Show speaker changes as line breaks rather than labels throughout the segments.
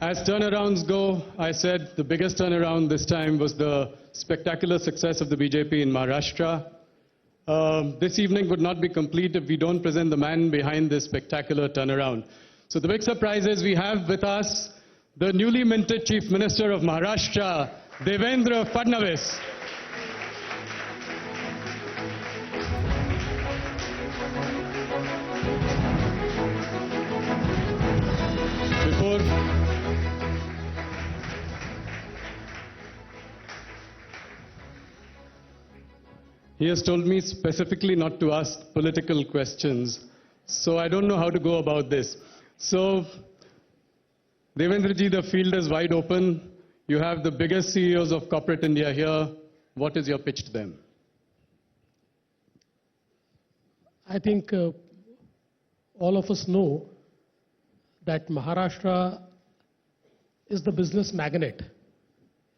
As turnarounds go, I said the biggest turnaround this time was the spectacular success of the BJP in Maharashtra. This evening would not be complete if we don't present the man behind this spectacular turnaround. So the big surprise is we have with us the newly minted Chief Minister of Maharashtra, Devendra Fadnavis. He has told me specifically not to ask political questions, so I don't know how to go about this. So, Devendraji, the field is wide open. You have the biggest CEOs of corporate India here. What is your pitch to them?
I think all of us know that Maharashtra is the business magnet.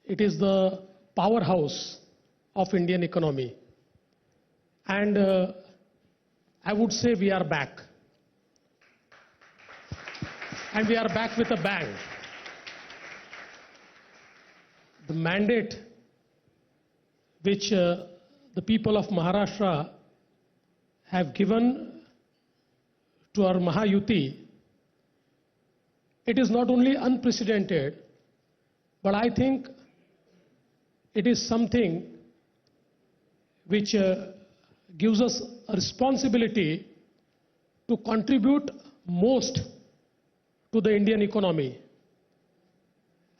It is the powerhouse of Indian economy. And I would say we are back. And we are back with a bang. The mandate which the people of Maharashtra have given to our Mahayuti, it is not only unprecedented, but I think it is something which gives us a responsibility to contribute most to the Indian economy.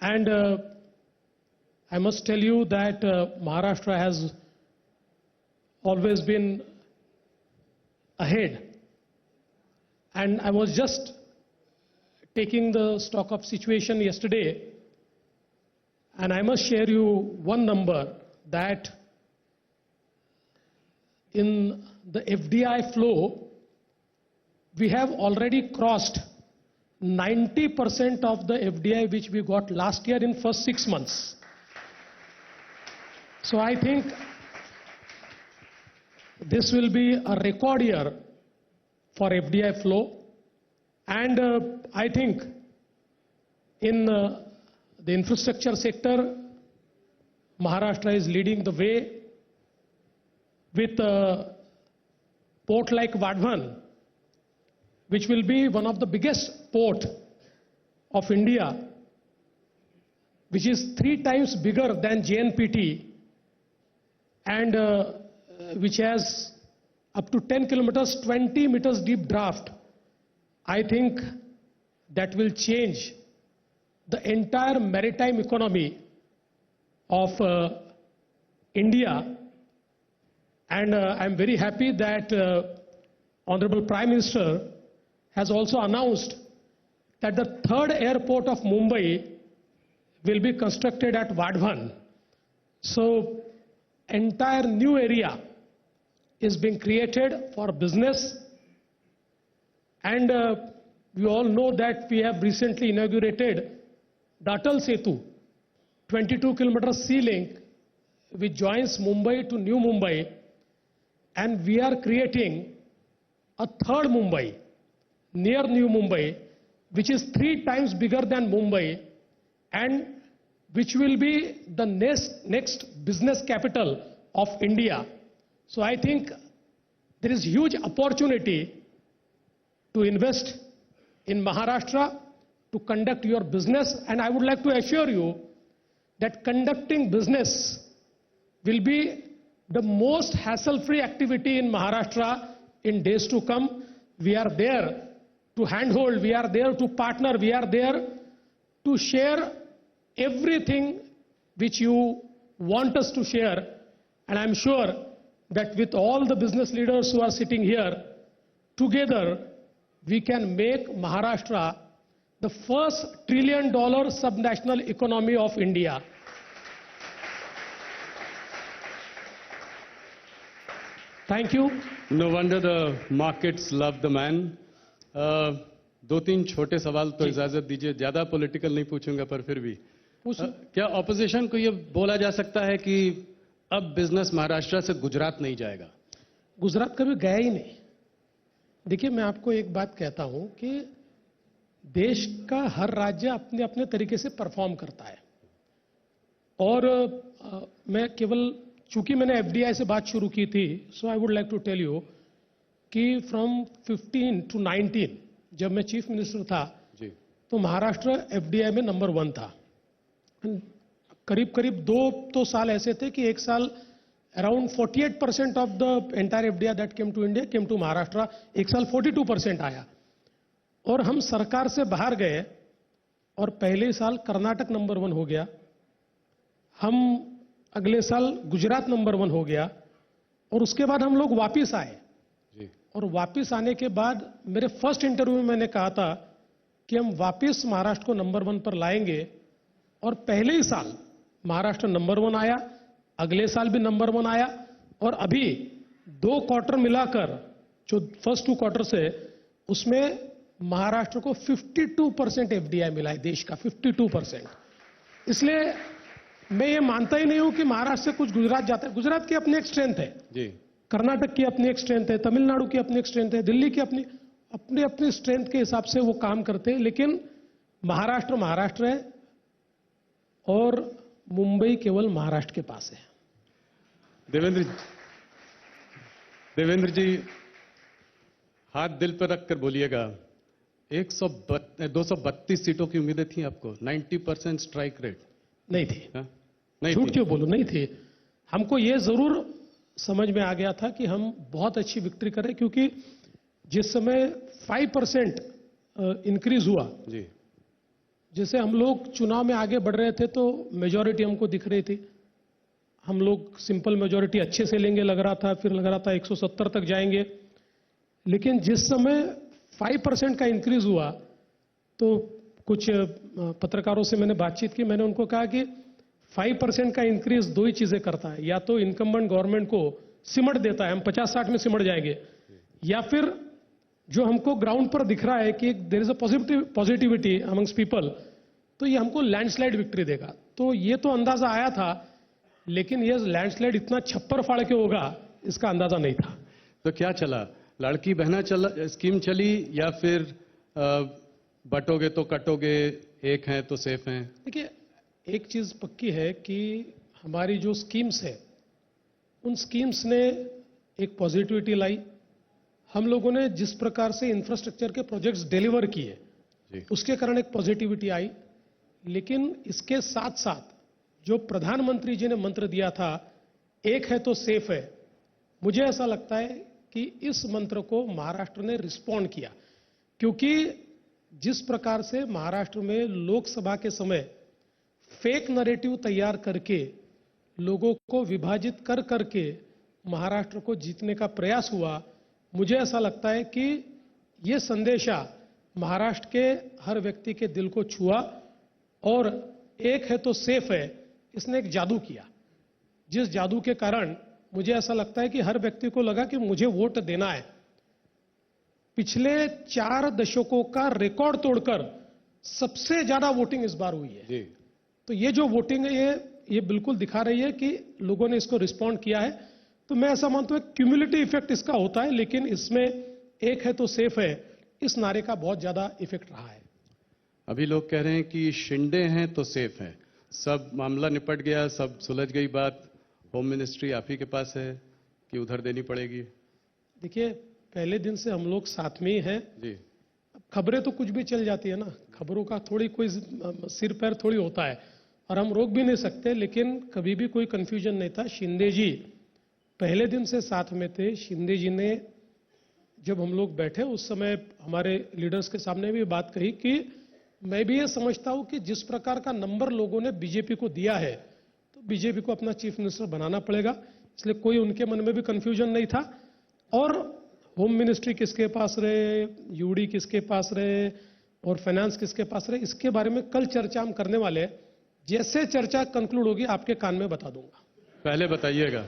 And I must tell you that Maharashtra has always been ahead. And I was just taking the stock of situation yesterday, and I must share you one number that in the FDI flow, we have already crossed 90% of the FDI which we got last year in first 6 months. So I think this will be a record year for FDI flow, and I think in the infrastructure sector, Maharashtra is leading the way with a port like Vadhavan, which will be one of the biggest port of India, which is 3 times bigger than JNPT, and which has up to 10 kilometers, 20 meters deep draft. I think that will change the entire maritime economy of India. And I'm very happy that Honorable Prime Minister has also announced that the 3rd airport of Mumbai will be constructed at Vadhavan. So, entire new area is being created for business. And we all know that we have recently inaugurated the Atal Setu, 22-kilometer sea link, which joins Mumbai to New Mumbai. And we are creating a 3rd Mumbai, near New Mumbai, which is 3 times bigger than Mumbai, and which will be the next business capital of India. So I think there is huge opportunity to invest in Maharashtra, to conduct your business, and I would like to assure you that conducting business will be the most hassle-free activity in Maharashtra in days to come. We are there to handhold, we are there to partner, we are there to share everything which you want us to share. And I'm sure that with all the business leaders who are sitting here, together we can make Maharashtra the first $1 trillion subnational economy of India. Thank you.
No wonder the markets love the man. 2-3 छोटे सवाल तो इजाजत दीजिए, ज्यादा political नहीं पूछूंगा, पर फिर भी क्या ऑपोजिशन को ये बोला जा सकता है कि अब बिजनेस महाराष्ट्र से गुजरात नहीं जाएगा?
गुजरात कभी गया ही नहीं। देखिए, मैं आपको एक बात कहता हूं कि देश का हर राज्य अपने अपने तरीके से परफॉर्म करता है। और मैं केवल, चूंकि मैंने एफडीआई से बात शुरू की थी, so I would like to tell you कि फ्रॉम 15 to 19 जब मैं चीफ मिनिस्टर था
जी
तो महाराष्ट्र एफडीआई में नंबर 1 था। करीब करीब 2 तो साल ऐसे थे कि एक साल around 48% of the entire FDI that came to India came to Maharashtra, एक साल 42% आया। और हम सरकार से बाहर गए और पहले साल कर्नाटक नंबर 1 हो गया, हम अगले साल गुजरात नंबर 1 हो गया, और उसके बाद हम लोग वापिस आए।
जी
और वापिस आने के बाद मेरे फर्स्ट इंटरव्यू में मैंने कहा था कि हम वापिस महाराष्ट्र को नंबर 1 पर लाएंगे, और पहले ही साल महाराष्ट्र नंबर 1 आया, अगले साल भी नंबर 1 आया, और अभी 2 क्वार्टर मिलाकर जो फर्स्ट 2 क्वार्टर से उसमें महाराष्ट्र को 52% एफडीआई मिला है, देश का 52%। इसलिए मैं ये मानता ही नहीं हूं कि महाराष्ट्र से कुछ गुजरात जाता है। गुजरात की अपनी एक स्ट्रेंथ है,
जी
कर्नाटक की अपनी एक स्ट्रेंथ है, तमिलनाडु की अपनी एक स्ट्रेंथ है, दिल्ली की अपनी अपनी अपनी स्ट्रेंथ के हिसाब से वो काम करते हैं। लेकिन महाराष्ट्र महाराष्ट्र है, और मुंबई केवल महाराष्ट्र के पास है।
देवेंद्र जी, हाथ दिल पर रखकर बोलिएगा, 232 सीटों की उम्मीदें थी आपको? 90% स्ट्राइक रेट
नहीं थी।
हाँ? नहीं
झूठ
थी।
क्यों बोलूं, नहीं थी। हमको ये जरूर समझ में आ गया था कि हम बहुत अच्छी विक्ट्री करें, क्योंकि जिस समय 5% इंक्रीज हुआ,
जी
जैसे हम लोग चुनाव में आगे बढ़ रहे थे तो मेजॉरिटी हमको दिख रही थी, हम लोग सिंपल मेजॉरिटी अच्छे से लेंगे लग रहा था, फिर लग रहा था 170 तक जाएंगे। लेकिन जिस समय 5% का इंक्रीज हुआ तो कुछ पत्रकारों से मैंने बातचीत की, मैंने उनको कहा कि 5% का इंक्रीज 2 ही चीजें करता है, या तो इनकम्बेंट गवर्नमेंट को सिमट देता है, हम 50-60 में सिमट जाएंगे, या फिर जो हमको ग्राउंड पर दिख रहा है कि there is a positivity amongst people, तो ये हमको लैंडस्लाइड विक्ट्री देगा। तो ये तो अंदाजा आया था, लेकिन ये लैंडस्लाइड इतना छप्पर फाड़ के होगा इसका अंदाजा नहीं था।
तो क्या चला? लड़की बहना स्कीम चली, या फिर बटोगे तो कटोगे, एक हैं तो सेफ हैं?
देखिए, एक चीज पक्की है कि हमारी जो स्कीम्स है, उन स्कीम्स ने एक पॉजिटिविटी लाई। हम लोगों ने जिस प्रकार से इंफ्रास्ट्रक्चर के प्रोजेक्ट्स डिलीवर किए,
जी
उसके कारण एक पॉजिटिविटी आई। लेकिन इसके साथ साथ जो प्रधानमंत्री जी ने मंत्र दिया था, एक है तो सेफ है, मुझे ऐसा लगता है कि इस मंत्र को महाराष्ट्र ने रिस्पॉन्ड किया। क्योंकि जिस प्रकार से महाराष्ट्र में लोकसभा के समय फेक नैरेटिव तैयार करके लोगों को विभाजित कर करके महाराष्ट्र को जीतने का प्रयास हुआ, मुझे ऐसा लगता है कि ये संदेशा महाराष्ट्र के हर व्यक्ति के दिल को छुआ, और एक है तो सेफ है, इसने एक जादू किया, जिस जादू के कारण मुझे ऐसा लगता है कि हर व्यक्ति को लगा कि मुझे वोट देना है। पिछले 4 दशकों का रिकॉर्ड तोड़कर सबसे ज्यादा वोटिंग इस बार हुई है।
जी
तो ये जो वोटिंग है, ये बिल्कुल दिखा रही है कि लोगों ने इसको रिस्पॉन्ड किया है। तो मैं ऐसा मानता हूं क्यूमुलेटिव इफेक्ट इसका होता है, लेकिन इसमें एक है तो सेफ है, इस नारे का बहुत ज्यादा इफेक्ट रहा है।
अभी लोग कह रहे हैं कि शिंदे हैं तो सेफ हैं, सब मामला निपट गया, सब सुलझ गई बात, होम मिनिस्ट्री आप ही के पास है कि उधर देनी पड़ेगी?
देखिए, पहले दिन से हम लोग साथ में ही हैं।
जी
खबरें तो कुछ भी चल जाती है ना, खबरों का थोड़ी कोई सिर पैर थोड़ी होता है, और हम रोक भी नहीं सकते। लेकिन कभी भी कोई कंफ्यूजन नहीं था। शिंदे जी पहले दिन से साथ में थे। शिंदे जी ने जब हम लोग बैठे उस समय हमारे लीडर्स के सामने भी बात कही कि मैं भी ये समझता हूं कि जिस प्रकार का नंबर लोगों ने बीजेपी को दिया है, तो बीजेपी को अपना चीफ मिनिस्टर बनाना पड़ेगा। इसलिए कोई उनके मन में भी कंफ्यूजन नहीं था। और होम मिनिस्ट्री किसके पास रहे, यूडी किसके पास रहे, और फाइनेंस किसके पास रहे, इसके बारे में कल चर्चा हम करने वाले हैं। जैसे चर्चा कंक्लूड होगी आपके कान में बता दूंगा।
पहले बताइएगा,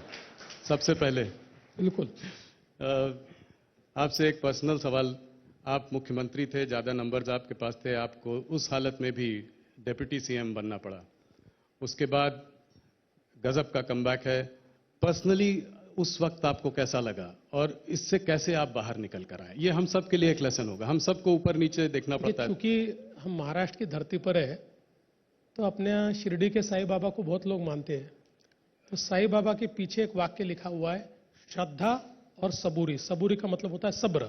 सबसे पहले।
बिल्कुल।
आपसे एक पर्सनल सवाल, आप मुख्यमंत्री थे, ज्यादा नंबर्स आपके पास थे, आपको उस हालत में भी डिप्टी सीएम बनना पड़ा। उसके बाद गजब का कमबैक है। पर्सनली उस वक्त आपको कैसा लगा और इससे कैसे आप बाहर निकल कर आए? ये हम सब के लिए एक लेसन होगा, हम सबको ऊपर नीचे देखना पड़ता है।
क्योंकि हम महाराष्ट्र की धरती पर है, तो अपने यहाँ शिरडी के साईं बाबा को बहुत लोग मानते हैं। तो साईं बाबा के पीछे एक वाक्य लिखा हुआ है, श्रद्धा और सबूरी। सबूरी का मतलब होता है सब्र।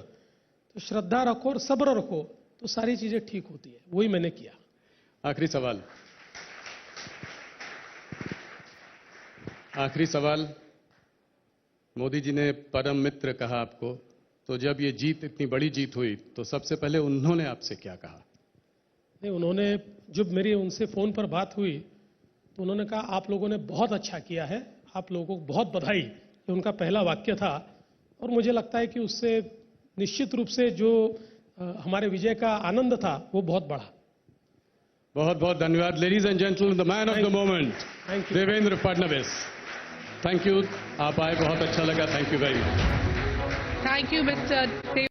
तो श्रद्धा रखो और सब्र रखो तो सारी चीजें ठीक होती है। वही मैंने किया।
आखिरी सवाल, आखिरी सवाल। मोदी जी ने परम मित्र कहा आपको, तो जब ये जीत, इतनी बड़ी जीत हुई, तो सबसे पहले उन्होंने आपसे क्या कहा?
नहीं, उन्होंने, जब मेरी उनसे फोन पर बात हुई तो उन्होंने कहा आप लोगों ने बहुत अच्छा किया है, आप लोगों को बहुत बधाई। ये उनका पहला वाक्य था और मुझे लगता है कि उससे निश्चित रूप से जो हमारे विजय का आनंद था वो बहुत बढ़ा।
बहुत बहुत धन्यवाद। Ladies and gentleman, the man of the moment,
Thank you.
Devendra Fadnavis. Thank you, आप आए, बहुत अच्छा लगा। Thank you very much.
Thank you, Mr.